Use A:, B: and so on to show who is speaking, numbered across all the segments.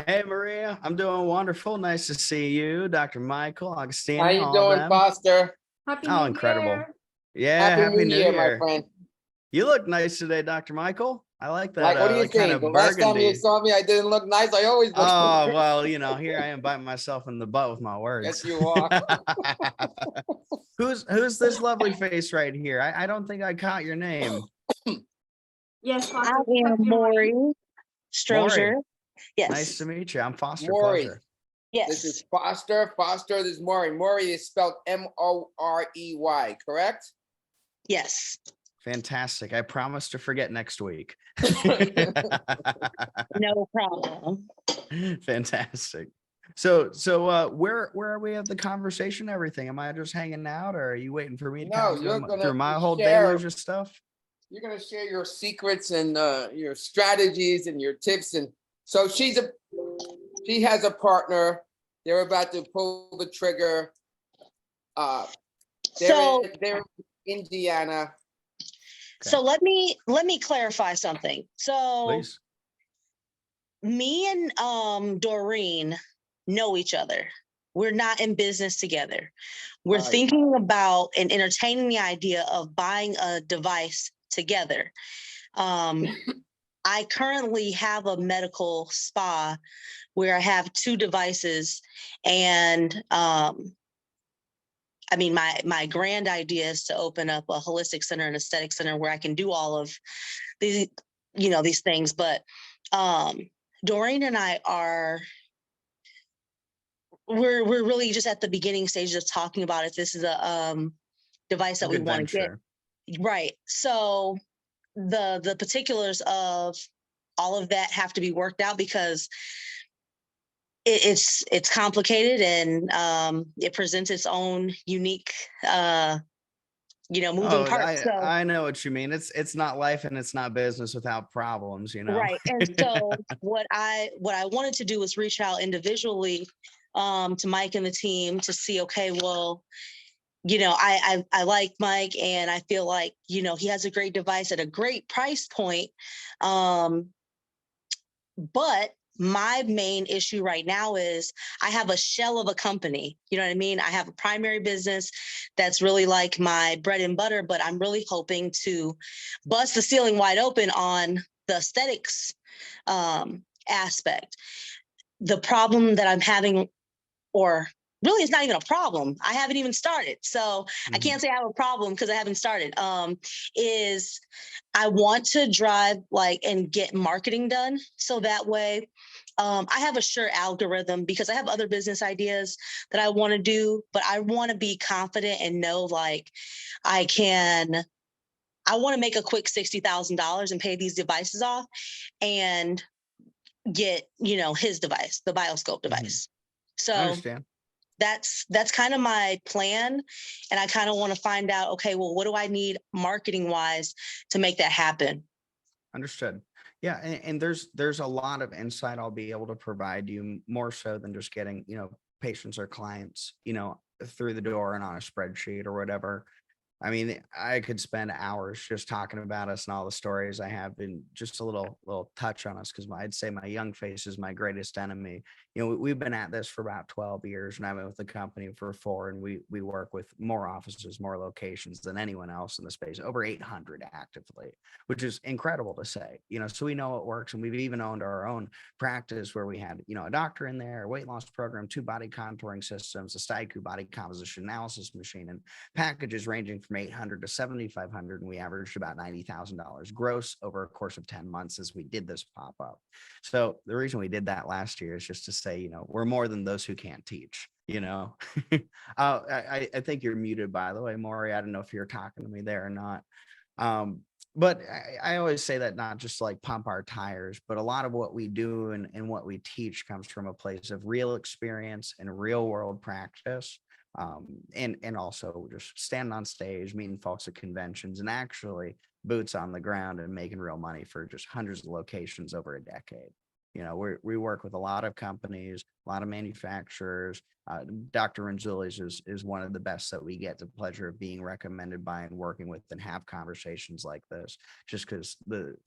A: Hey, Maria. I'm doing wonderful. Nice to see you, Dr. Michael,
B: How
A: Augustine,
B: you
A: all of
B: doing,
A: them.
B: Foster?
C: Happy
A: Oh,
C: New
A: incredible.
C: Year.
A: Yeah,
B: Happy
A: Happy
B: New
A: New
B: Year, my
A: Year.
B: friend.
A: You look nice today, Dr. Michael. I like that,
B: Like, what do you
A: like kind
B: think? The
A: of
B: last time you
A: burgundy.
B: saw me, I didn't look nice. I always look
A: Oh,
B: nice.
A: well, here I am biting myself in the butt with my
B: Yes,
A: words.
B: you are.
A: Who's this lovely face right here? I don't think I caught your name.
C: Yes,
D: I
C: Foster.
D: am Morey
A: Maury.
D: Strozier.
A: Nice to
D: Yes.
A: meet you. I'm Foster.
B: Morey.
A: Pleasure.
B: This is
D: Yes.
B: Foster. Foster, this is Morey. Morey is spelled Morey, correct?
D: Yes.
A: Fantastic. I promise to forget next week.
D: No problem.
A: Fantastic. So where are we at the conversation? Everything? Am I just hanging out, or are you waiting for me to
B: No,
A: kind of
B: you're
A: go
B: gonna
A: through my whole
B: share-
A: deluge of stuff?
B: You're gonna share your secrets and your strategies and your tips. And so she has a partner. They're about to pull the trigger.
D: So
B: They're in Indiana.
D: so let me clarify something. So
A: Please.
D: me and Doreen know each other. We're not in business together. We're
B: Right.
D: thinking about and entertaining the idea of buying a device together. I currently have a medical spa where I have 2 devices, and I mean, my grand idea is to open up a holistic center and aesthetic center where I can do all of these, these things. But Doreen and I we're really just at the beginning stages of talking about if this is a device that we
A: Good
D: want to get.
A: venture.
D: Right. So the particulars of all of that have to be worked out because it's complicated, and it presents its own unique moving
A: Oh,
D: parts. So
A: I know what you mean. It's not life and it's not business without problems,
D: right. And so what I wanted to do was reach out individually to Mike and the team to see, okay, well, I like Mike, and I feel like, he has a great device at a great price point. But my main issue right now is I have a shell of a company. You know what I mean? I have a primary business that's really like my bread and butter, but I'm really hoping to bust the ceiling wide open on the aesthetics aspect. The problem that I'm having, or really it's not even a problem, I haven't even started. So I can't say I have a problem because I haven't started, is I want to drive and get marketing done. So that way I have a sure algorithm because I have other business ideas that I want to do, but I want to be confident and know I want to make a quick $60,000 and pay these devices off and get, his device, the Bioscope device. So
A: I understand.
D: that's kind of my plan. And I kind of want to find out, okay, well, what do I need marketing wise to make that happen?
A: Understood. Yeah, and there's a lot of insight I'll be able to provide you, more so than just getting, patients or clients, through the door and on a spreadsheet or whatever. I mean, I could spend hours just talking about us and all the stories I have, and just a little touch on us, because I'd say my young face is my greatest enemy. We've been at this for about 12 years, and I've been with the company for 4, and we work with more offices, more locations than anyone else in the space, over 800 actively, which is incredible to say. So we know it works, and we've even owned our own practice where we had, a doctor in there, a weight loss program, 2 body contouring systems, a Staiku body composition analysis machine, and packages ranging from 800 to 7,500, and we averaged about $90,000 gross over a course of 10 months as we did this pop up. So the reason we did that last year is just to say, we're more than those who can't teach. I think you're muted, by the way, Morey. I don't know if you're talking to me there or not. But I always say that not just to pump our tires, but a lot of what we do and what we teach comes from a place of real experience and real world practice. And also just standing on stage, meeting folks at conventions, and actually boots on the ground and making real money for just hundreds of locations over a decade. We work with a lot of companies, a lot of manufacturers. Dr. Ranzuli's is one of the best that we get the pleasure of being recommended by and working with and have conversations like this, just because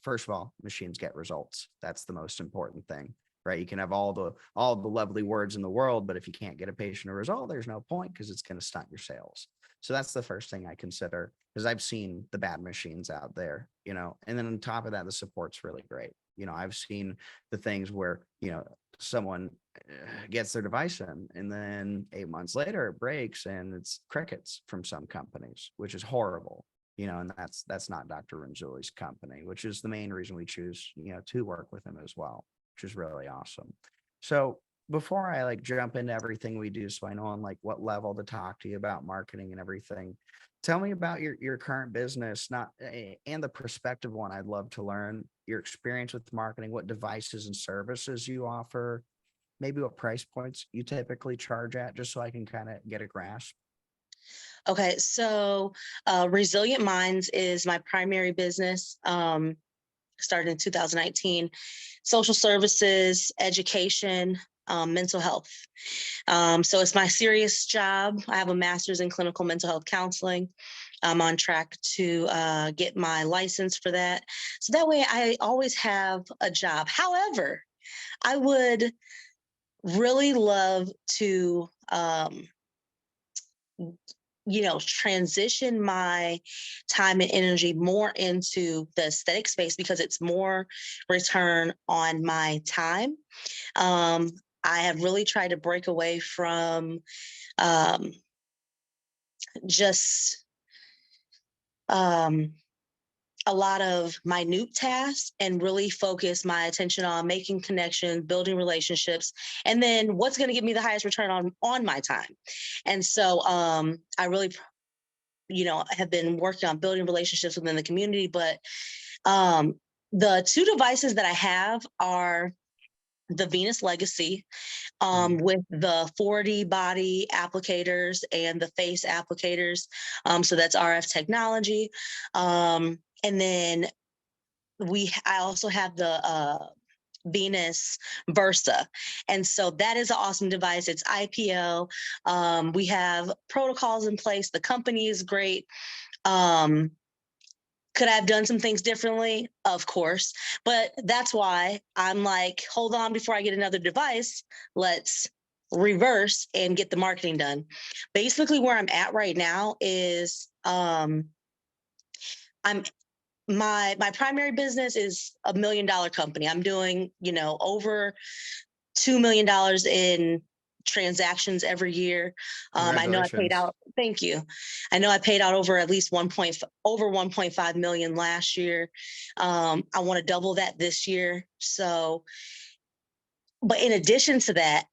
A: first of all, machines get results. That's the most important thing. right? You can have all the lovely words in the world, but if you can't get a patient a result, there's no point because it's going to stunt your sales. So that's the first thing I consider, because I've seen the bad machines out there, and then on top of that, the support's really great. I've seen the things where, someone gets their device in and then 8 months later it breaks and it's crickets from some companies, which is horrible. And that's not Dr. Ranzuli's company, which is the main reason we choose, to work with him as well, which is really awesome. So before I jump into everything we do, so I know on what level to talk to you about marketing and everything, tell me about your current business, not and the prospective one. I'd love to learn your experience with marketing, what devices and services you offer, maybe what price points you typically charge at, just so I can kind of get a grasp.
D: Okay, so Resilient Minds is my primary business. Started in 2019. Social services, education, mental health. So it's my serious job. I have a master's in clinical mental health counseling. I'm on track to get my license for that. So that way I always have a job. However, I would really love to transition my time and energy more into the aesthetic space because it's more return on my time. Um, I have really tried to break away from um, just um, a lot of minute tasks and really focus my attention on making connections, building relationships, and then what's going to give me the highest return on my time. And so I really have been working on building relationships within the community. But the two devices that I have are the Venus Legacy with the 4D body applicators and the face applicators. So that's RF technology. And then I also have the Venus Versa. And so that is an awesome device. It's IPO. We have protocols in place. The company is great. Could I have done some things differently? Of course. But that's why I'm like, hold on before I get another device. Let's reverse and get the marketing done. Basically, where I'm at right now is I'm my primary business is $1 million company. I'm doing, over $2 million in transactions every year. I know I paid
A: Congratulations.
D: out. Thank you. I know I paid out over at least over 1.5 million last year. I want to double that this year. So, but in addition to that,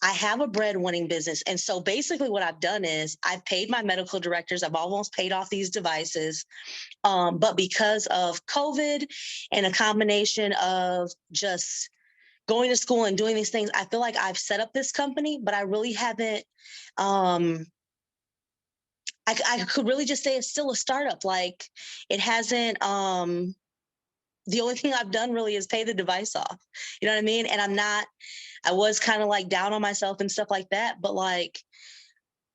D: I have a breadwinning business. And so basically what I've done is I've paid my medical directors. I've almost paid off these devices. But because of COVID and a combination of just going to school and doing these things, I feel like I've set up this company, but I really haven't. I could really just say it's still a startup. Like it hasn't. The only thing I've done really is pay the device off. You know what I mean? And I was kind of like down on myself and stuff like that, but like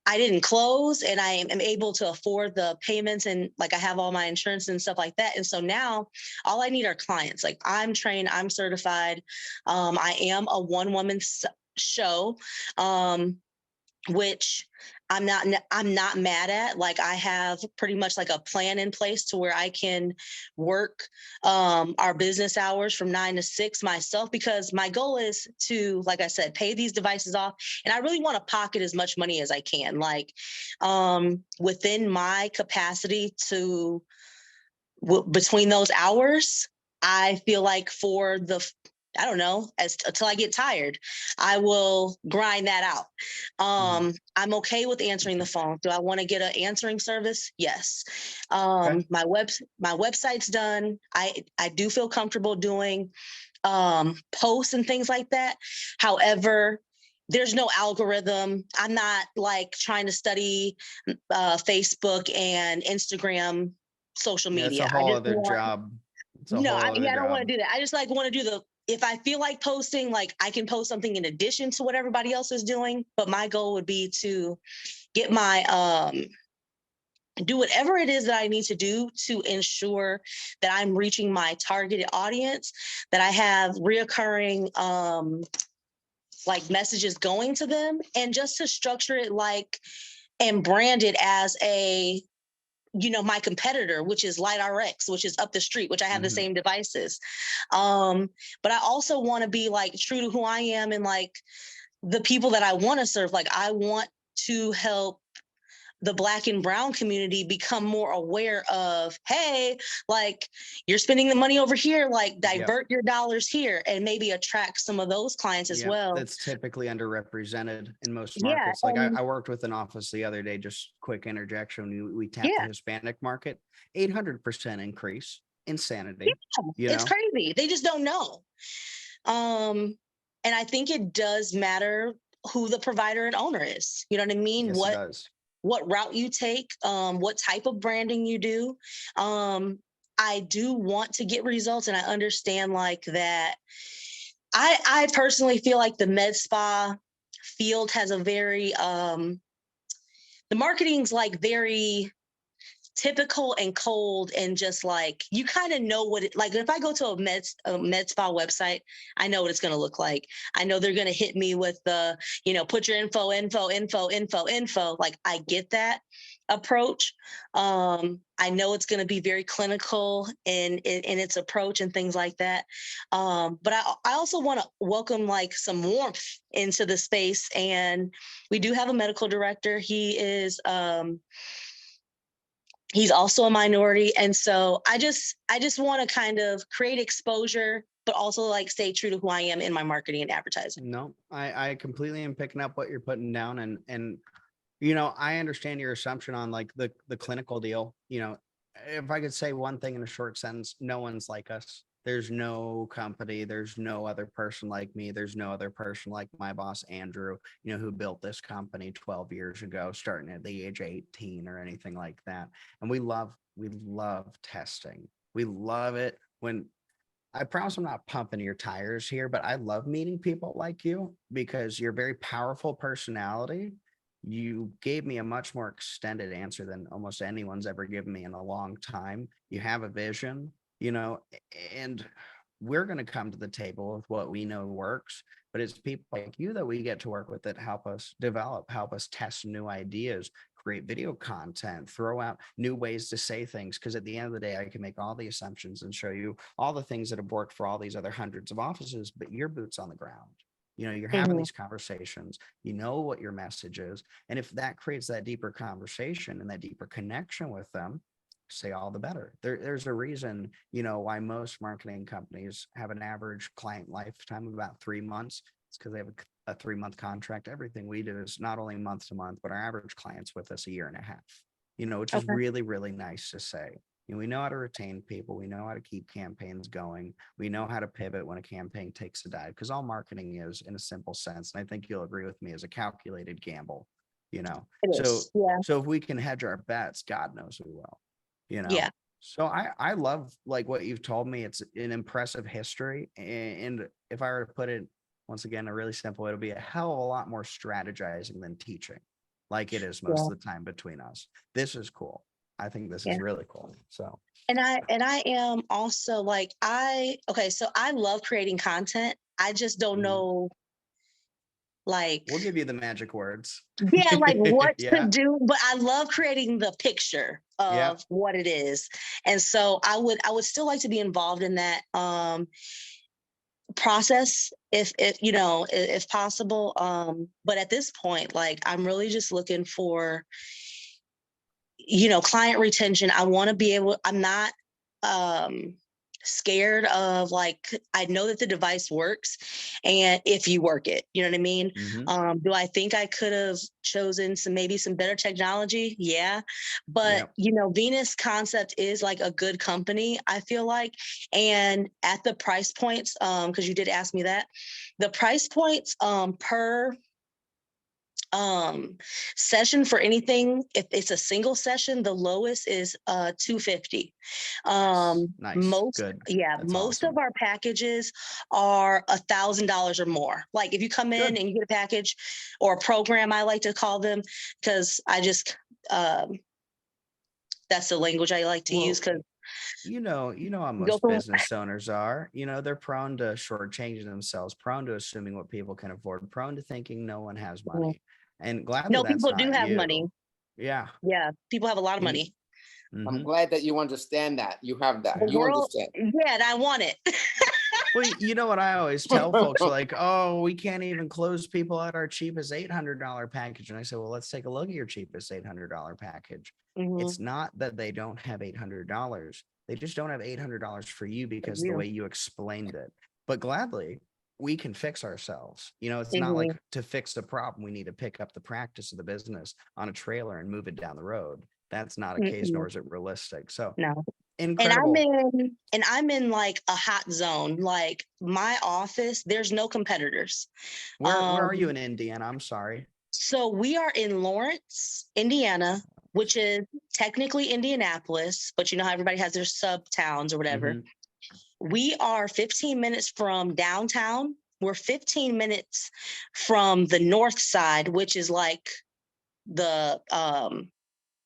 D: I didn't close and I am able to afford the payments and like I have all my insurance and stuff like that. And so now all I need are clients. Like I'm trained, I'm certified. I am a one-woman show, which I'm not mad at. Like I have pretty much like a plan in place to where I can work our business hours from 9 to 6 myself, because my goal is to, like I said, pay these devices off. And I really want to pocket as much money as I can, like within my capacity to between those hours. I feel like for the I don't know, until I get tired, I will grind that out. I'm okay with answering the phone. Do I want to get an answering service? Yes.
A: Okay.
D: My website's done. I do feel comfortable doing posts and things like that. However, there's no algorithm. I'm not like trying to study Facebook and Instagram social
A: Yeah, it's
D: media.
A: a
D: I
A: whole
D: just
A: other
D: want
A: job. It's a
D: no,
A: whole other
D: I don't want
A: job.
D: to do that. I just like want to do if I feel like posting, like I can post something in addition to what everybody else is doing. But my goal would be to get my do whatever it is that I need to do to ensure that I'm reaching my targeted audience, that I have reoccurring like messages going to them, and just to structure it like and brand it as a, you know, my competitor, which is Light RX, which is up the street, which I have the
A: Mhm.
D: same devices. But I also want to be like true to who I am and like the people that I want to serve. Like I want to help the Black and brown community become more aware of, hey, like you're spending the money over here, like
A: Yep.
D: divert your dollars here, and maybe attract some of those clients as
A: Yep.
D: well.
A: That's typically underrepresented in most
D: Yeah.
A: markets. Like I worked with an office the other day, just quick interjection. We tapped the
D: Yeah.
A: Hispanic market, 800% increase. Insanity, you
D: It's
A: know?
D: crazy. They just don't know. And I think it does matter who the provider and owner is. You know what I mean?
A: Yes, it does.
D: What route you take, what type of branding you do. I do want to get results, and I understand like that. I personally feel like the med spa field has a very the marketing's like very typical and cold, and just like you kind of know what it like. If I go to a med spa website, I know what it's going to look like. I know they're going to hit me with the, you know, put your info. Like I get that approach. I know it's going to be very clinical in its approach and things like that. But I also want to welcome like some warmth into the space, and we do have a medical director. He's also a minority, and so I just want to kind of create exposure, but also like stay true to who I am in my marketing and advertising.
A: No, I completely am picking up what you're putting down, and I understand your assumption on like the clinical deal. If I could say one thing in a short sentence, no one's like us. There's no company, there's no other person like me, there's no other person like my boss Andrew, who built this company 12 years ago, starting at the age of 18 or anything like that. And we love testing. We love it when I promise I'm not pumping your tires here, but I love meeting people like you because you're a very powerful personality. You gave me a much more extended answer than almost anyone's ever given me in a long time. You have a vision, and we're going to come to the table with what we know works, but it's people like you that we get to work with that help us develop, help us test new ideas, create video content, throw out new ways to say things. Because at the end of the day, I can make all the assumptions and show you all the things that have worked for all these other hundreds of offices, but your boots on the ground. You're having
D: Mhm.
A: these conversations, you know what your message is. And if that creates that deeper conversation and that deeper connection with them, say all the better. There's a reason, why most marketing companies have an average client lifetime of about 3 months. It's because they have a 3-month contract. Everything we do is not only month to month, but our average client's with us a year and a half, which is
D: Okay.
A: really, really nice to say. We know how to retain people. We know how to keep campaigns going. We know how to pivot when a campaign takes a dive, because all marketing is, in a simple sense, and I think you'll agree with me, is a calculated gamble, you know.
D: It
A: So
D: is. Yeah.
A: so if we can hedge our bets, God knows we will, you know.
D: Yeah.
A: So I love like what you've told me. It's an impressive history. And if I were to put it once again, a really simple, it'll be a hell of a lot more strategizing than teaching, like it is most
D: Yeah.
A: of the time between us. This is cool. I think this
D: Yeah.
A: is really cool. So
D: And I am also like okay, so I love creating content. I just don't
A: mhm.
D: know like
A: We'll give you the magic words.
D: yeah, like what to
A: Yeah.
D: do, but I love creating the picture
A: Yeah.
D: of what it is. And so I would still like to be involved in that process if if possible. But at this point, like I'm really just looking for client retention. I want to be able, I'm not um scared of like I know that the device works, and if you work it, you know what I mean?
A: Hmm.
D: Do I think I could have chosen some better technology? Yeah. But
A: Yep.
D: Venus Concept is like a good company, I feel like. And at the price points, because you did ask me that, the price points per um session for anything, if it's a single session, the lowest is 250.
A: Nice. Nice.
D: Most,
A: Good.
D: yeah,
A: That's
D: most of
A: awesome.
D: our packages are $1,000 or more. Like if you come in
A: Good.
D: and you get a package or a program, I like to call them, because I just um That's the language I like to use
A: Well,
D: because
A: how
D: go
A: most
D: from
A: business owners are. They're prone to shortchanging themselves, prone to assuming what people can afford, prone to thinking no one has
D: Mhm.
A: money. And gladly
D: No,
A: that's
D: people do
A: not
D: have money.
A: you. Yeah.
D: Yeah, people have a lot of
A: And
D: money.
B: I'm
A: mhm.
B: glad that you understand that. You have that.
D: The
A: Yeah.
B: You
D: world,
B: understand.
D: yeah, and I want it.
A: Well, you know what I always tell folks, like, oh, we can't even close people at our cheapest $800 package. And I say, well, let's take a look at your cheapest $800 package.
D: Mhm.
A: It's not that they don't have $800. They just don't have $800 for you because the
D: You.
A: way you explained it. But gladly, we can fix ourselves. It's not like
D: Mhm.
A: to fix the problem, we need to pick up the practice of the business on a trailer and move it down the road. That's not a case, nor
D: Mm-mm.
A: is it realistic. So
D: No.
A: incredible.
D: And I'm in like a hot zone. Like my office, there's no competitors.
A: Where are you
D: Um,
A: in Indiana? I'm sorry.
D: so we are in Lawrence, Indiana, which is technically Indianapolis, but you know how everybody has their sub towns or whatever.
A: Mhm.
D: We are 15 minutes from downtown. We're 15 minutes from the north side, which is the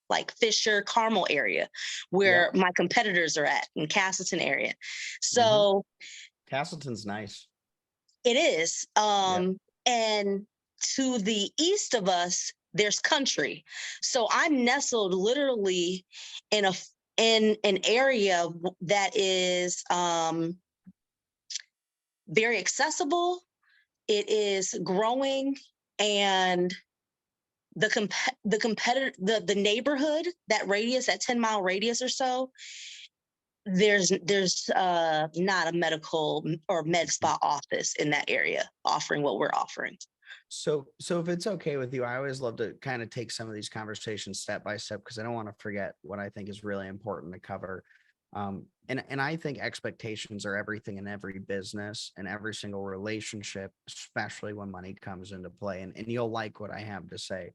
D: like Fisher, Carmel area,
A: Yep.
D: where my competitors are at in Castleton area.
A: Mhm.
D: So
A: Castleton's nice.
D: it is.
A: Yep.
D: And to the east of us, there's country. So I'm nestled literally in a in an area that is very accessible. It is growing, and the competitor the neighborhood, that radius, that 10-mile radius or so, there's not a medical or med
A: Mhm.
D: spa office in that area offering what we're offering.
A: So if it's okay with you, I always love to kind of take some of these conversations step by step because I don't want to forget what I think is really important to cover. And I think expectations are everything in every business and every single relationship, especially when money comes into play. And you'll like what I have to say.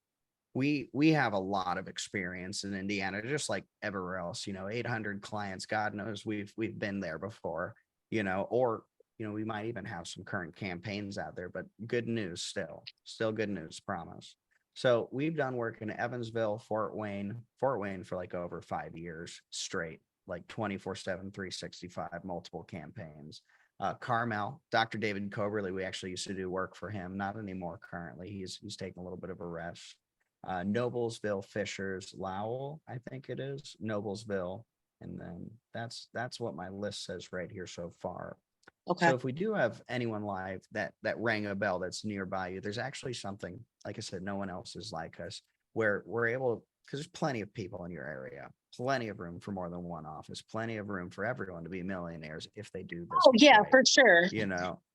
A: We have a lot of experience in Indiana, just like everywhere else. 800 clients. God knows we've been there before. Or we might even have some current campaigns out there. But good news, still good news. Promise. So we've done work in Evansville, Fort Wayne for like over 5 years straight, like 24/7, 365, multiple campaigns. Carmel, Dr. David Coberly, we actually used to do work for him, not anymore currently. He's taking a little bit of a rest. Noblesville, Fishers, Lowell, I think it is Noblesville, and then that's what my list says right here so far.
D: Okay.
A: So if we do have anyone live that rang a bell that's nearby you, there's actually something, like I said, no one else is like us, where we're able, because there's plenty of people in your area, plenty of room for more than one office, plenty of room for everyone to be millionaires if they do
D: Oh
A: business
D: yeah,
A: right.
D: for sure.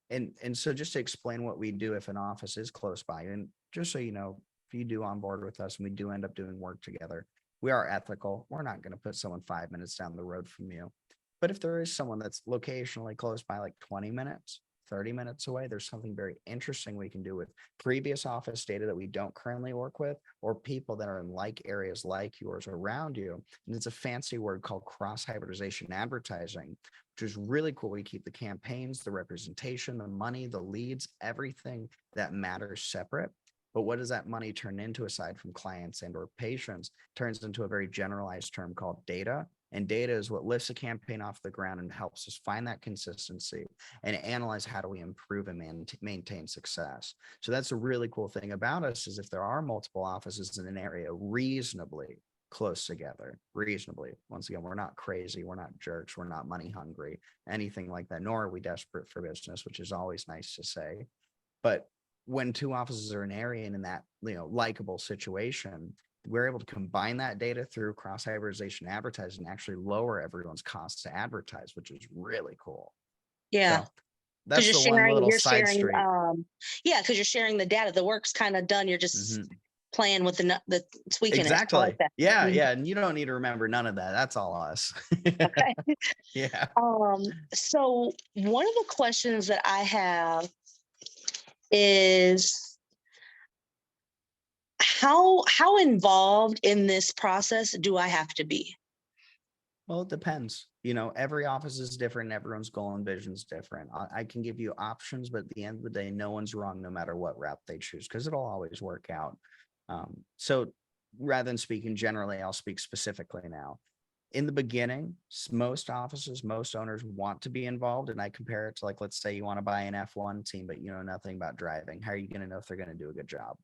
A: And so just to explain what we do if an office is close by, and just so you know, if you do on board with us and we do end up doing work together, we are ethical. We're not going to put someone 5 minutes down the road from you. But if there is someone that's locationally close by, like 20 minutes, 30 minutes away, there's something very interesting we can do with previous office data that we don't currently work with, or people that are in like areas like yours around you. And it's a fancy word called cross hybridization advertising, which is really cool. We keep the campaigns, the representation, the money, the leads, everything that matters separate. But what does that money turn into aside from clients and or patients? Turns into a very generalized term called data. And data is what lifts a campaign off the ground and helps us find that consistency and analyze how do we improve and maintain success. So that's a really cool thing about us is if there are multiple offices in an area reasonably close together, reasonably. Once again, we're not crazy, we're not jerks, we're not money hungry, anything like that, nor are we desperate for business, which is always nice to say. But when two offices are in an area and in that likable situation, we're able to combine that data through cross hybridization advertising and actually lower everyone's costs to advertise, which is really cool.
D: Yeah.
A: So
D: Because
A: that's the one little
D: you're
A: side
D: sharing,
A: street.
D: yeah, because you're sharing the data. The work's kind of done. You're just
A: Mhm.
D: playing with the tweaking it. I like
A: Exactly.
D: that.
A: Yeah,
D: Mhm.
A: yeah. And you don't need to remember none of that. That's all us.
D: Okay.
A: Yeah.
D: So one of the questions that I have is how involved in this process do I have to be?
A: Well, it depends. Every office is different. Everyone's goal and vision is different. I can give you options, but at the end of the day, no one's wrong no matter what route they choose because it'll always work out. So rather than speaking generally, I'll speak specifically now. In the beginning, most offices, most owners want to be involved. And I compare it to, like, let's say you want to buy an F1 team, but you know nothing about driving. How are you going to know if they're going to do a good job?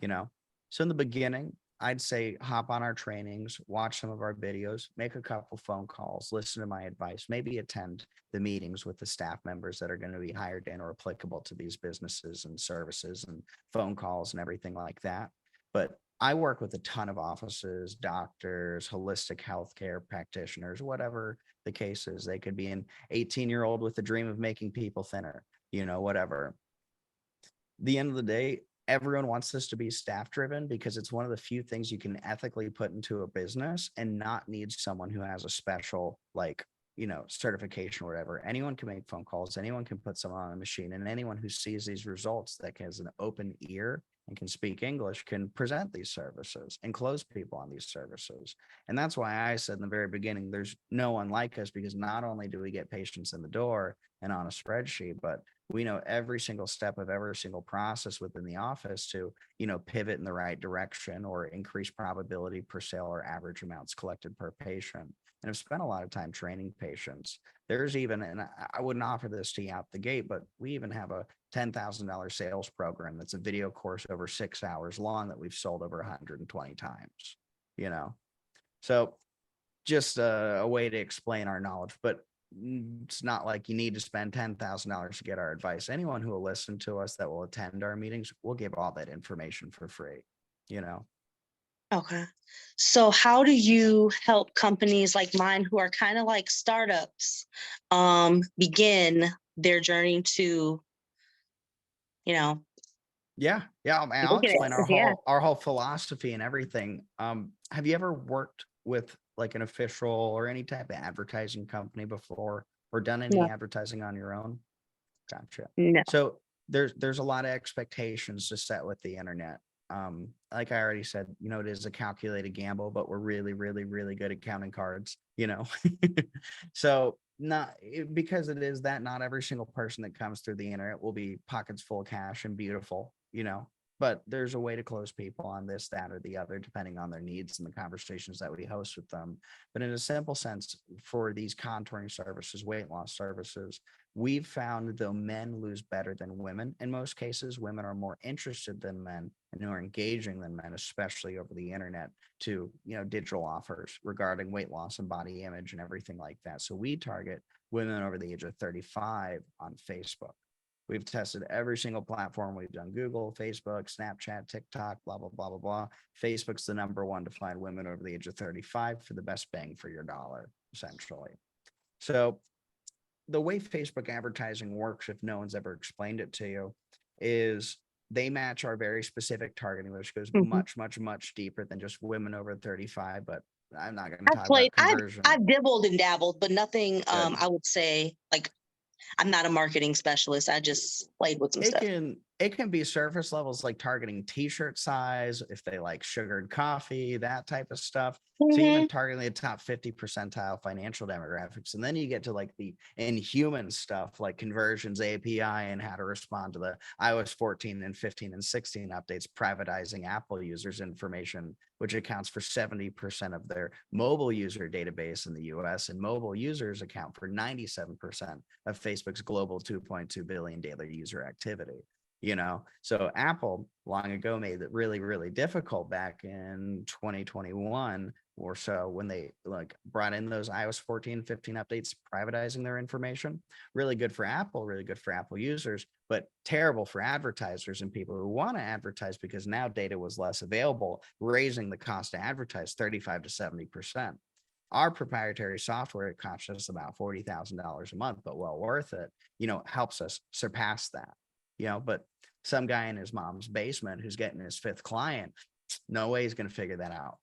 A: You know? So in the beginning, I'd say hop on our trainings, watch some of our videos, make a couple phone calls, listen to my advice, maybe attend the meetings with the staff members that are going to be hired in or applicable to these businesses and services and phone calls and everything like that. But I work with a ton of offices, doctors, holistic healthcare practitioners, whatever the case is. They could be an 18-year-old with a dream of making people thinner, whatever. The end of the day, everyone wants this to be staff driven because it's one of the few things you can ethically put into a business and not need someone who has a special, like, certification or whatever. Anyone can make phone calls, anyone can put someone on a machine, and anyone who sees these results that has an open ear and can speak English can present these services and close people on these services. And that's why I said in the very beginning, there's no one like us, because not only do we get patients in the door and on a spreadsheet, but we know every single step of every single process within the office to, pivot in the right direction or increase probability per sale or average amounts collected per patient. And I've spent a lot of time training patients. There's even, and I wouldn't offer this to you out the gate, but we even have a $10,000 sales program that's a video course over 6 hours long that we've sold over 120 times, So just a way to explain our knowledge, but it's not like you need to spend $10,000 to get our advice. Anyone who will listen to us that will attend our meetings, we'll give all that information for free,
D: Okay. So how do you help companies like mine who are kind of like startups begin their journey to, you know,
A: Yeah. And I'll
D: making
A: explain
D: it? Yeah.
A: our whole philosophy and everything. Have you ever worked with like an official or any type of advertising company before, or done any
D: No,
A: advertising on your own? Gotcha.
D: no.
A: So there's a lot of expectations to set with the internet. Like I already said, it is a calculated gamble, but we're really, really, really good at counting cards. So because it is that, not every single person that comes through the internet will be pockets full of cash and beautiful. But there's a way to close people on this, that, or the other, depending on their needs and the conversations that we host with them. But in a simple sense, for these contouring services, weight loss services, we've found though men lose better than women, in most cases, women are more interested than men and are engaging than men, especially over the internet, to, digital offers regarding weight loss and body image and everything like that. So we target women over the age of 35 on Facebook. We've tested every single platform. We've done Google, Facebook, Snapchat, TikTok, blah, blah, blah, blah, blah. Facebook's the number one to find women over the age of 35 for the best bang for your dollar, essentially. So the way Facebook advertising works, if no one's ever explained it to you, is they match our very specific targeting, which goes
D: Mhm.
A: much, much, much deeper than just women over 35. But I'm not going to
D: I've
A: talk about
D: played,
A: conversion.
D: I've dibbled and dabbled, but nothing,
A: Good.
D: I would say, like, I'm not a marketing specialist. I just played with some stuff.
A: It can be surface levels, like targeting t-shirt size, if they like sugared coffee, that type of stuff. So even
D: Mhm.
A: targeting the top 50 percentile financial demographics. And then you get to like the inhuman stuff like conversions API and how to respond to the iOS 14 and 15 and 16 updates, privatizing Apple users' information, which accounts for 70% of their mobile user database in the US, and mobile users account for 97% of Facebook's global 2.2 billion daily user activity. So Apple long ago made it really, really difficult back in 2021 or so when they like brought in those iOS 14, 15 updates, privatizing their information. Really good for Apple, really good for Apple users, but terrible for advertisers and people who want to advertise, because now data was less available, raising the cost to advertise 35 to 70%. Our proprietary software, it costs us about $40,000 a month, but well worth it, helps us surpass that, but some guy in his mom's basement who's getting his fifth client, no way he's going to figure that out,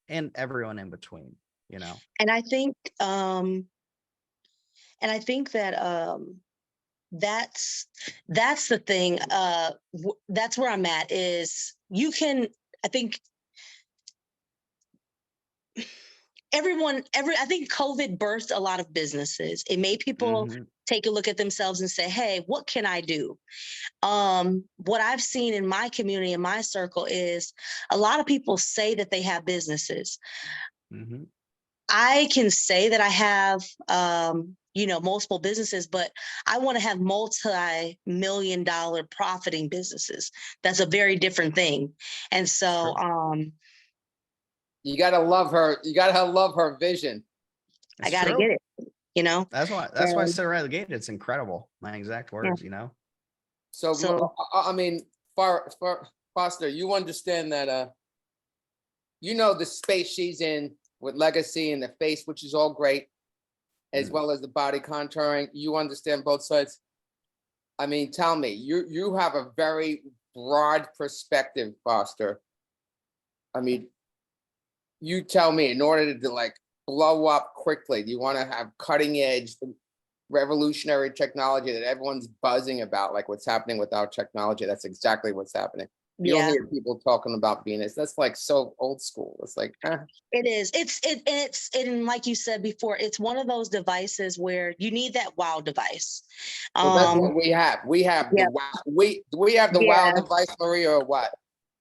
A: and everyone in between,
D: And I think that that's the thing. That's where I'm at. Is you can. I think I think COVID birthed a lot of businesses. It made people
A: Mhm.
D: take a look at themselves and say, hey, what can I do? What I've seen in my community, in my circle, is a lot of people say that they have businesses.
A: Mhm.
D: I can say that I have, multiple businesses, but I want to have multi-million dollar profiting businesses. That's a very different thing. And so,
A: True.
B: You gotta love her. You gotta love her vision.
D: I
A: It's
D: got to get
A: true.
D: it, you know?
A: That's why I
D: And
A: said right out of the gate, it's incredible. My exact
D: yeah,
A: words, you know?
B: So
D: so
B: I mean, Foster, you understand that you know the space she's in with legacy and the face, which is all great, as
A: Mm.
B: well as the body contouring. You understand both sides. I mean, tell me, you have a very broad perspective, Foster. I mean, you tell me, in order to like blow up quickly, do you want to have cutting edge, revolutionary technology that everyone's buzzing about, like what's happening with our technology? That's exactly what's happening. You don't
D: yeah,
B: hear people talking about Venus. That's like so old school. It's like,
D: it is. And like you said before, it's one of those devices where you need that wow device.
B: well, that's
D: Um,
B: what we have. We have the
D: yeah,
B: wow. Do we have the wow
D: yeah,
B: device, Maria, or what?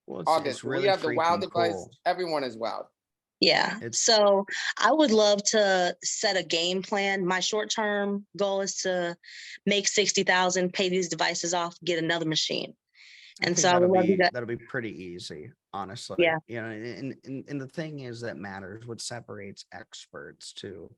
A: Well, it's
B: August, do we
A: really
B: have the wow
A: freaking
B: device?
A: cool.
B: Everyone is wow.
D: yeah.
A: It's
D: So I would love to set a game plan. My short-term goal is to make 60,000, pay these devices off, get another machine.
A: I
D: And
A: think
D: so I would love to get,
A: that'll be pretty easy, honestly.
D: yeah,
A: You know, and the thing is that matters what separates experts to,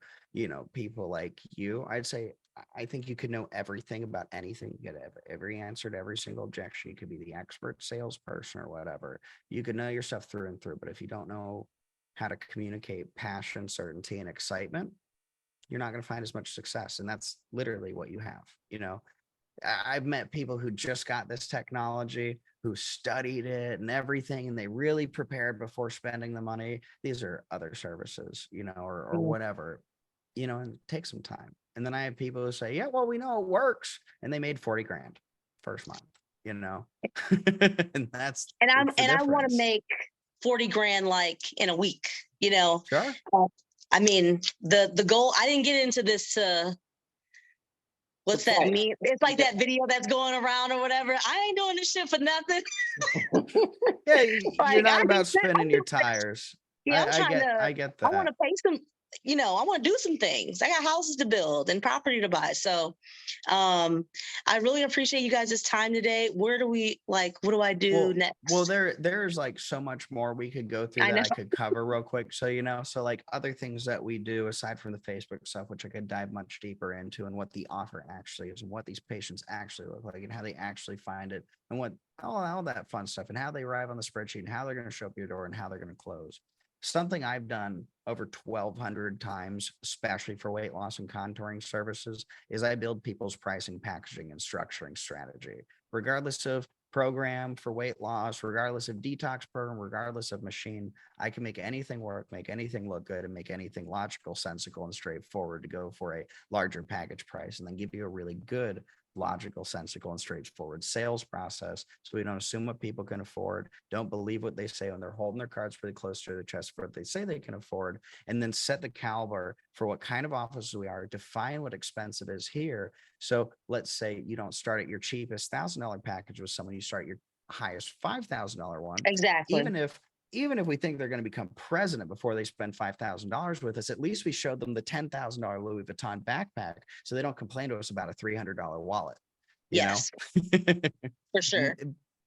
A: people like you. I'd say I think you could know everything about anything. You get every answer to every single objection. You could be the expert salesperson or whatever. You could know your stuff through and through, but if you don't know how to communicate passion, certainty, and excitement, you're not going to find as much success. And that's literally what you have, I've met people who just got this technology, who studied it and everything, and they really prepared before spending the money. These are other services, or
D: mm,
A: whatever, and take some time. And then I have people who say, yeah, well, we know it works. And they made 40 grand first month, you know, and it's the
D: I want to
A: difference.
D: make 40 grand like in a week, you know.
A: Sure.
D: Uh, I mean, the goal, I didn't get into this
B: To
D: what's that
B: play.
D: mean? It's like
B: Yeah.
D: that video that's going around or whatever. I ain't doing this shit for nothing.
A: Yeah. You're
D: Like
A: not
D: I need
A: about
D: that.
A: spinning your tires.
D: Yeah, I'm trying to,
A: I get
D: I want
A: that.
D: to pay some, I want to do some things. I got houses to build and property to buy. So I really appreciate you guys' time today. Where do we what do I do
A: Well,
D: next?
A: there's like so much more we could go through
D: I
A: that
D: know.
A: I could cover real quick. So, so like other things that we do aside from the Facebook stuff, which I could dive much deeper into, and what the offer actually is and what these patients actually look like and how they actually find it and what all that fun stuff and how they arrive on the spreadsheet and how they're going to show up your door and how they're going to close. Something I've done over 1,200 times, especially for weight loss and contouring services, is I build people's pricing, packaging, and structuring strategy, regardless of program for weight loss, regardless of detox program, regardless of machine. I can make anything work, make anything look good, and make anything logical, sensical, and straightforward to go for a larger package price, and then give you a really good, logical, sensical, and straightforward sales process. So we don't assume what people can afford, don't believe what they say when they're holding their cards pretty close to their chest for what they say they can afford, and then set the caliber for what kind of offices we are, define what expensive is here. So let's say you don't start at your cheapest $1,000 package with someone, you start your highest $5,000 one.
D: Exactly.
A: Even if we think they're going to become president before they spend $5,000 with us, at least we showed them the $10,000 Louis Vuitton backpack, so they don't complain to us about a $300 wallet. You know.
D: Yes, for sure.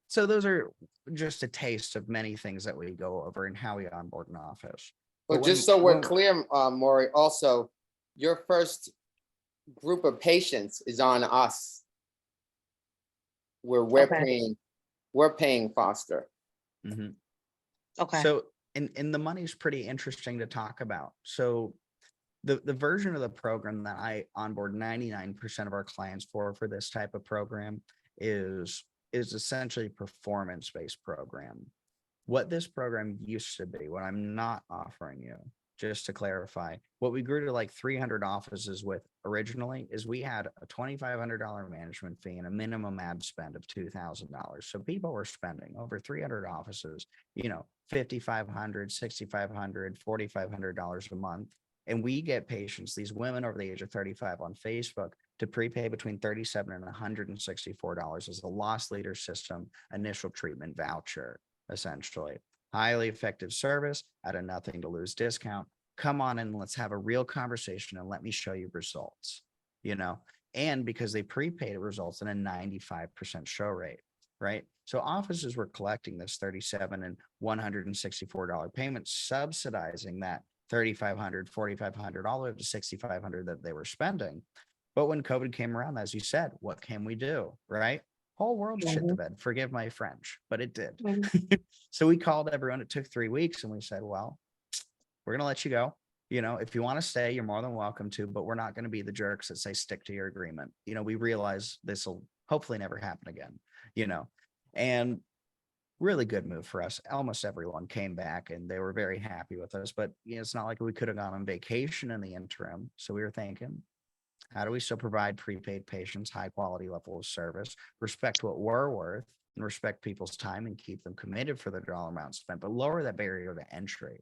A: So those are just a taste of many things that we go over and how we onboard an office.
B: Well,
A: But
B: just
A: when
B: so we're
A: when
B: clear, Maury, also, your first group of patients is on us, where
D: Okay.
B: we're paying Foster.
A: Mhm.
D: Okay.
A: So and the money's pretty interesting to talk about. So the version of the program that I onboard 99% of our clients for this type of program is essentially performance-based program. What this program used to be, what I'm not offering you, just to clarify, what we grew to like 300 offices with originally is we had a $2,500 management fee and a minimum ad spend of $2,000. So people were spending over 300 offices, $5,500, $6,500, $4,500 a month. And we get patients, these women over the age of 35 on Facebook to prepay between $37 and $164 as a loss leader system initial treatment voucher, essentially. Highly effective service at a nothing to lose discount. Come on in, let's have a real conversation and let me show you results, you know, and because they prepaid, it results in a 95% show rate, right? So offices were collecting this $37 and $164 payment, subsidizing that $3,500, $4,500, all the way up to $6,500 that they were spending. But when COVID came around, as you said, what can we do, right? Whole world shit the bed. Forgive my French, but it did. So we called everyone. It took 3 weeks, and we said, well, we're going to let you go. You know, if you want to stay, you're more than welcome to, but we're not going to be the jerks that say stick to your agreement. You know, we realize this will hopefully never happen again, you know, and really good move for us. Almost everyone came back and they were very happy with us, but you know, it's not like we could have gone on vacation in the interim. So we were thinking, how do we still provide prepaid patients high quality level of service, respect what we're worth, and respect people's time and keep them committed for the dollar amount spent, but lower that barrier to entry?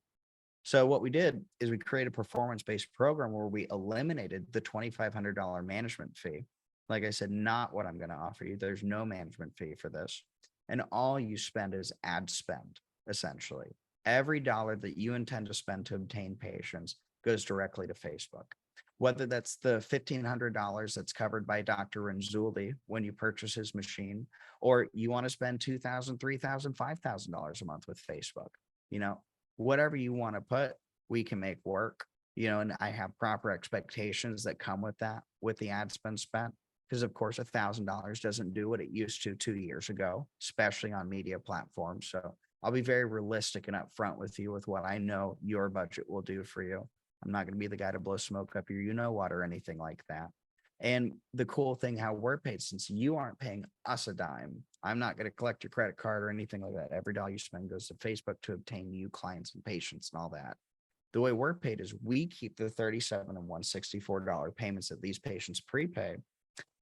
A: So what we did is we created a performance-based program where we eliminated the $2,500 management fee. Like I said, not what I'm going to offer you. There's no management fee for this. And all you spend is ad spend, essentially. Every dollar that you intend to spend to obtain patients goes directly to Facebook. Whether that's the $1,500 that's covered by Dr. Renzulli when you purchase his machine, or you want to spend $2,000, $3,000, $5,000 a month with Facebook, you know, whatever you want to put, we can make work, you know, and I have proper expectations that come with that, with the ad spend spent. Because of course, $1,000 doesn't do what it used to 2 years ago, especially on media platforms. So I'll be very realistic and upfront with you with what I know your budget will do for you. I'm not going to be the guy to blow smoke up your, you know what, or anything like that. And the cool thing, how we're paid, since you aren't paying us a dime, I'm not going to collect your credit card or anything like that. Every dollar you spend goes to Facebook to obtain new clients and patients and all that. The way we're paid is we keep the $37 and $164 payments that these patients prepay.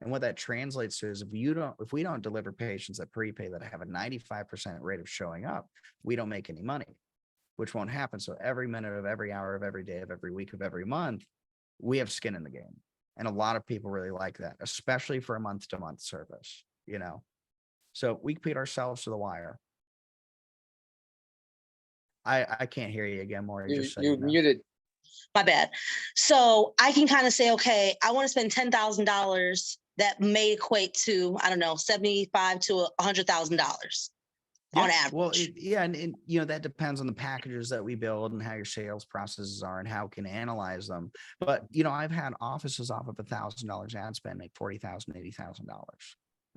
A: And what that translates to is if we don't deliver patients that prepay that have a 95% rate of showing up, we don't make any money, which won't happen. So every minute of every hour of every day of every week of every month, we have skin in the game. And a lot of people really like that, especially for a month-to-month service, you know. So we paid ourselves to the wire. I can't hear you again, Morey.
B: You,
A: Just so
B: you
A: you know.
B: muted.
D: My bad. So I can kind of say, okay, I want to spend $10,000 that may equate to, I don't know, $75,000 to $100,000 on average.
A: Well, and you know, that depends on the packages that we build and how your sales processes are and how we can analyze them. But you know, I've had offices off of $1,000 ad spend make $40,000, $80,000.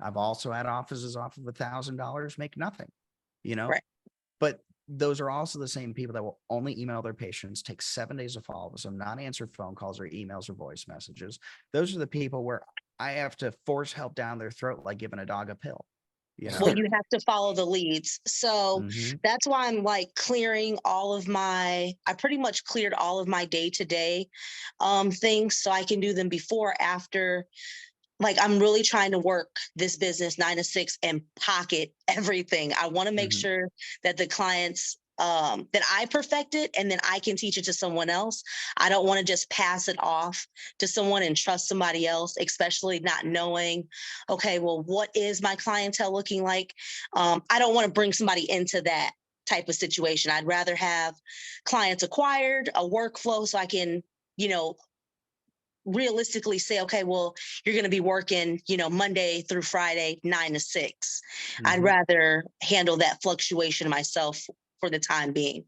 A: I've also had offices off of $1,000 make nothing, you know.
D: Right.
A: But those are also the same people that will only email their patients, take 7 days to follow up, so not answer phone calls or emails or voice messages. Those are the people where I have to force help down their throat like giving a dog a pill. You know?
D: Well, you have to follow the leads. So
A: Mhm.
D: that's why I'm like clearing all of I pretty much cleared all of my day-to-day things so I can do them before, after. Like, I'm really trying to work this business 9 to 6 and pocket everything. I want to make
A: Mhm.
D: sure that the clients that I perfect it and then I can teach it to someone else. I don't want to just pass it off to someone and trust somebody else, especially not knowing, okay, well, what is my clientele looking like? I don't want to bring somebody into that type of situation. I'd rather have clients acquired, a workflow so I can, you know, realistically say, okay, well, you're going to be working, you know, Monday through Friday, 9 to 6. I'd
A: Mhm.
D: rather handle that fluctuation myself for the time being.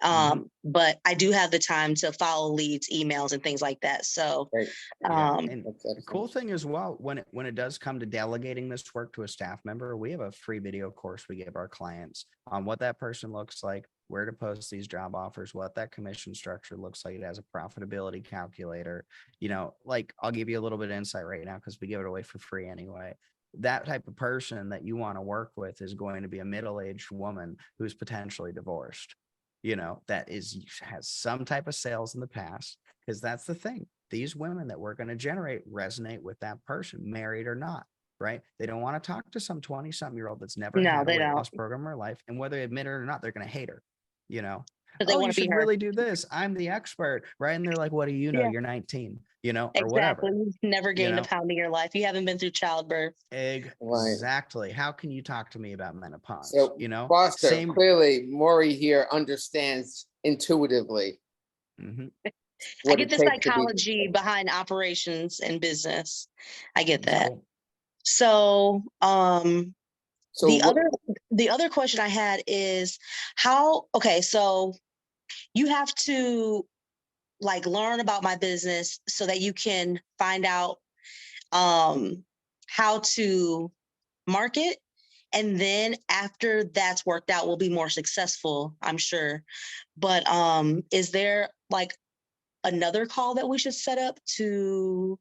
A: Mhm.
D: But I do have the time to follow leads, emails, and things like that. So,
B: Great.
A: Yeah,
D: um,
A: and
B: That's
A: the cool
B: excellent.
A: thing as well, when it does come to delegating this work to a staff member, we have a free video course we give our clients on what that person looks like, where to post these job offers, what that commission structure looks like. It has a profitability calculator. You know, like I'll give you a little bit of insight right now because we give it away for free anyway. That type of person that you want to work with is going to be a middle-aged woman who's potentially divorced, you know, that has some type of sales in the past, because that's the thing. These women that we're going to generate resonate with that person, married or not, right? They don't want to talk to some 20-something-year-old that's never
D: no,
A: had a
D: they
A: weight
D: don't.
A: loss program in her life. And whether they admit it or not, they're going to hate her, you know?
D: because they
A: oh,
D: want
A: you
D: to be
A: should
D: heard.
A: really do this. I'm the expert, right? And they're like, what do you know?
D: Yeah,
A: You're 19, or
D: exactly.
A: whatever,
D: You've never
A: you
D: gained a
A: know?
D: pound in your life. You haven't been through childbirth.
B: Right.
A: Exactly. How can you talk to me about menopause?
B: So Foster,
A: Same.
B: clearly Morey here understands intuitively
A: Mhm.
D: I
B: what
D: get
B: it
D: the
B: takes to be
D: psychology
B: successful.
D: behind operations and business. I get
A: That's
D: that.
A: cool.
D: So,
B: So what,
D: the other question I had is okay, so you have to like learn about my business so that you can find out how to market, and then after that's worked out we'll be more successful, I'm sure. But is there like another call that we should set up to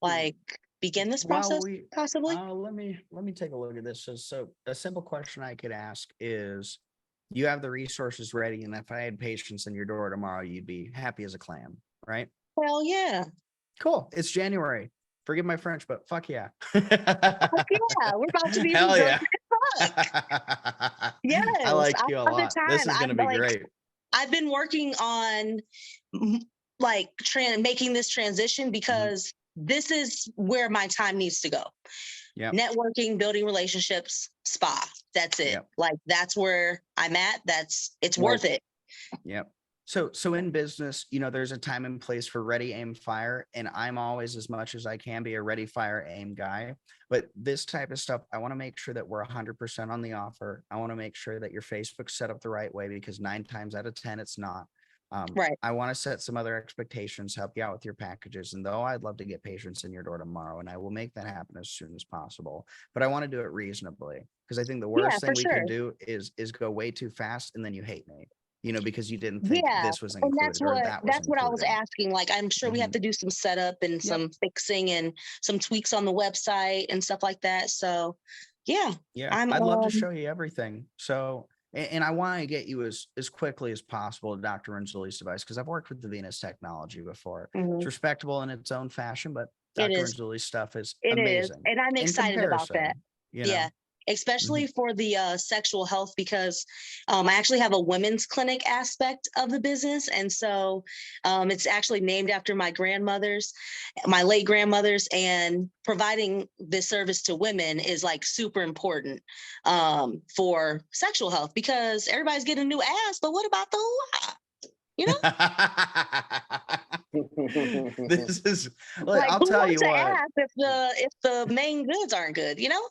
D: like begin this
A: Well,
D: process possibly?
A: let me take a look at this. So a simple question I could ask is, you have the resources ready, and if I had patients in your door tomorrow, you'd be happy as a clam, right?
D: Well, yeah.
A: Cool. It's January. Forgive my French, but fuck yeah.
D: Fuck yeah, we're about to be in
A: Hell
D: the
A: yeah.
D: fuck. Yes,
A: I like
D: I
A: you a
D: have the
A: lot. This
D: time.
A: is
D: I'm
A: gonna be
D: like,
A: great.
D: I've been working on like making this transition
A: Mhm.
D: because this is where my time needs to go.
A: Yep.
D: Networking, building relationships, spa. That's it.
A: Yep.
D: Like that's where I'm at. It's
B: Right.
D: worth it.
A: Yep. So in business, there's a time and place for ready, aim, fire. And I'm always, as much as I can, be a ready, fire, aim guy. But this type of stuff, I want to make sure that we're 100% on the offer. I want to make sure that your Facebook's set up the right way, because 9 times out of 10, it's not.
D: Right.
A: I want to set some other expectations, help you out with your packages. And though I'd love to get patients in your door tomorrow, and I will make that happen as soon as possible, but I want to do it reasonably, because I think the
D: Yeah,
A: worst
D: for
A: thing we
D: sure.
A: could do is go way too fast and then you hate me, because you didn't think
D: Yeah.
A: this was
D: And that's
A: included or
D: what
A: that was
D: that's what I was
A: included.
D: asking. Like I'm sure we have
A: Mhm.
D: to do some setup and
A: Yep.
D: some fixing and some tweaks on the website and stuff like that. So yeah,
A: Yeah,
D: I'm
A: I'd love to show you everything. So, and I want to get you as quickly as possible to Dr. Renzulli's device, because I've worked with the Venus technology before. It's
D: mhm.
A: respectable in its own fashion, but
D: It
A: Dr.
D: is.
A: Renzulli's stuff is
D: It is.
A: amazing
D: And I'm
A: in
D: excited about that.
A: comparison, you
D: Yeah.
A: know.
D: Especially
A: Mhm.
D: for the sexual health, because I actually have a women's clinic aspect of the business. And so it's actually named after my late grandmothers, and providing this service to women is like super important for sexual health, because everybody's getting a new ass, but what about the hoo-ha? You know,
A: This is, like,
D: like
A: I'll
D: who
A: tell
D: wants
A: you
D: to
A: what.
D: ask if the main goods aren't good, you know?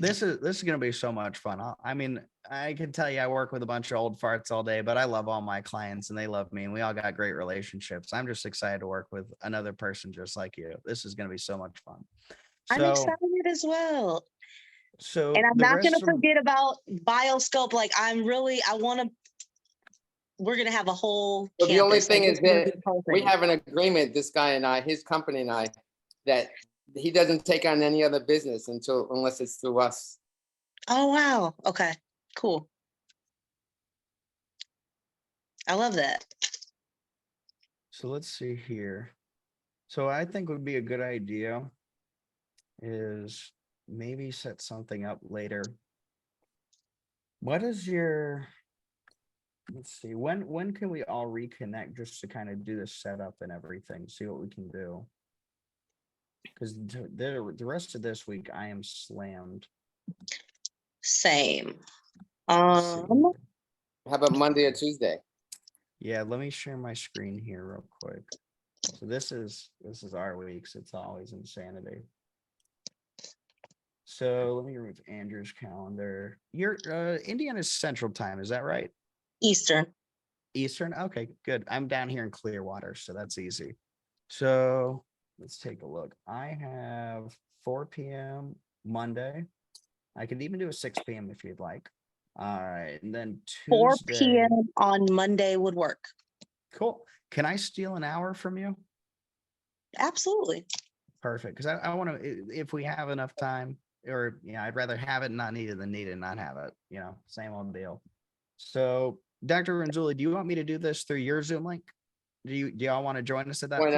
A: This is gonna be so much fun. I mean, I can tell you, I work with a bunch of old farts all day, but I love all my clients and they love me, and we all got great relationships. I'm just excited to work with another person just like you. This is gonna be so much fun.
D: I'm
A: So,
D: excited as well. And
A: so
D: I'm
A: the
D: not going to
A: rest of
D: forget about Bioscope. Like I want to, we're going to have a whole
B: So the only
D: campus. Like
B: thing
D: this
B: is
D: is going to be
B: that
D: the whole
B: we
D: thing.
B: have an agreement, this guy and I, his company and I, that he doesn't take on any other business unless it's through us.
D: Oh, wow. Okay, cool. I love that.
A: so let's see here. So I think would be a good idea is maybe set something up later. What is your, let's see, when can we all reconnect just to kind of do the setup and everything, see what we can do? Because the rest of this week I am slammed.
D: Same.
A: Let's see.
B: How about Monday or Tuesday?
A: Yeah, let me share my screen here real quick. So this is our weeks. It's always insanity. So let me remove Andrew's calendar. You're Indiana's Central Time, is that right?
D: Eastern.
A: Eastern? Okay, good. I'm down here in Clearwater, so that's easy. So let's take a look. I have 4 p.m. Monday. I could even do a 6 p.m. if you'd like. All right, and then
D: 4
A: Tuesday.
D: p.m. on Monday would work.
A: Cool. Can I steal an hour from you?
D: Absolutely.
A: Perfect. Because I want to, if we have enough time, or I'd rather have it and not need it than need it and not have it. Same old deal. So, Dr. Renzulli, do you want me to do this through your Zoom link? Do y'all want to join us at that
B: Why
A: point?
B: not?